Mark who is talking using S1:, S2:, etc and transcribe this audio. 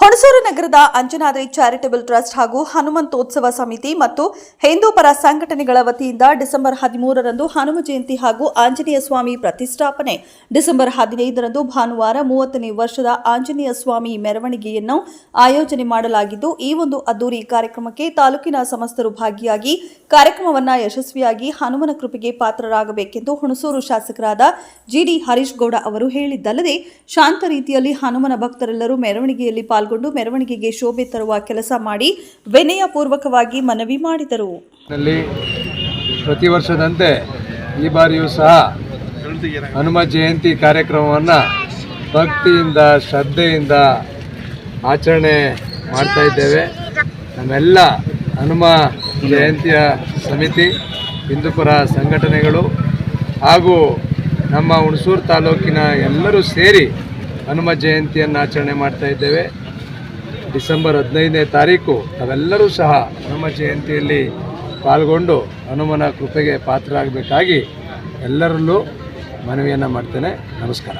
S1: ಹುಣಸೂರು ನಗರದ Anjanadri charitable trust ಹಾಗೂ ಹನುಮಂತೋತ್ಸವ ಸಮಿತಿ ಮತ್ತು ಹಿಂದೂ ಪರ ಸಂಘಟನೆಗಳ ವತಿಯಿಂದ ಡಿಸೆಂಬರ್ 13ರಂದು ಹನುಮ ಜಯಂತಿ ಹಾಗೂ ಆಂಜನೇಯ ಸ್ವಾಮಿ ಪ್ರತಿಷ್ಠಾಪನೆ, ಡಿಸೆಂಬರ್ 15ರಂದು ಭಾನುವಾರ 30ನೇ ವರ್ಷದ ಆಂಜನೇಯ ಸ್ವಾಮಿ ಮೆರವಣಿಗೆಯನ್ನು ಆಯೋಜನೆ ಮಾಡಲಾಗಿದ್ದು, ಈ ಒಂದು ಅದ್ದೂರಿ ಕಾರ್ಯಕ್ರಮಕ್ಕೆ ತಾಲೂಕಿನ ಸಮಸ್ತರು ಭಾಗಿಯಾಗಿ ಕಾರ್ಯಕ್ರಮವನ್ನು ಯಶಸ್ವಿಯಾಗಿ ಹನುಮನ ಕೃಪೆಗೆ ಪಾತ್ರರಾಗಬೇಕೆಂದು ಹುಣಸೂರು ಶಾಸಕರಾದ ಜಿಡಿ ಹರೀಶ್ ಗೌಡ ಅವರು ಹೇಳಿದ್ದಲ್ಲದೆ, ಶಾಂತ ರೀತಿಯಲ್ಲಿ ಹನುಮನ ಭಕ್ತರೆಲ್ಲರೂ ಮೆರವಣಿಗೆಯಲ್ಲಿ ಪಾಲ್ಗೊಂಡು ಮೆರವಣಿಗೆಗೆ ಶೋಭೆ ತರುವ ಕೆಲಸ ಮಾಡಿ ವಿನಯಪೂರ್ವಕವಾಗಿ ಮನವಿ ಮಾಡಿದರು.
S2: ಪ್ರತಿ ವರ್ಷದಂತೆ ಈ ಬಾರಿಯೂ ಸಹ ಹನುಮ ಜಯಂತಿ ಕಾರ್ಯಕ್ರಮವನ್ನು ಭಕ್ತಿಯಿಂದ ಶ್ರದ್ಧೆಯಿಂದ ಆಚರಣೆ ಮಾಡ್ತಾ ಇದ್ದೇವೆ. ನಮ್ಮೆಲ್ಲ ಹನುಮ ಜಯಂತಿಯ ಸಮಿತಿ, ಹಿಂದೂಪರ ಸಂಘಟನೆಗಳು ಹಾಗೂ ನಮ್ಮ ಹುಣಸೂರು ತಾಲೂಕಿನ ಎಲ್ಲರೂ ಸೇರಿ ಹನುಮ ಜಯಂತಿಯನ್ನು ಆಚರಣೆ ಮಾಡ್ತಾ ಇದ್ದೇವೆ. ಡಿಸೆಂಬರ್ 15ನೇ ತಾರೀಕು ನಾವೆಲ್ಲರೂ ಸಹ ಹನುಮ ಜಯಂತಿಯಲ್ಲಿ ಪಾಲ್ಗೊಂಡು ಹನುಮನ ಕೃಪೆಗೆ ಪಾತ್ರರಾಗಬೇಕಾಗಿ ಎಲ್ಲರಲ್ಲೂ ಮನವಿಯನ್ನು ಮಾಡ್ತೇನೆ. ನಮಸ್ಕಾರ.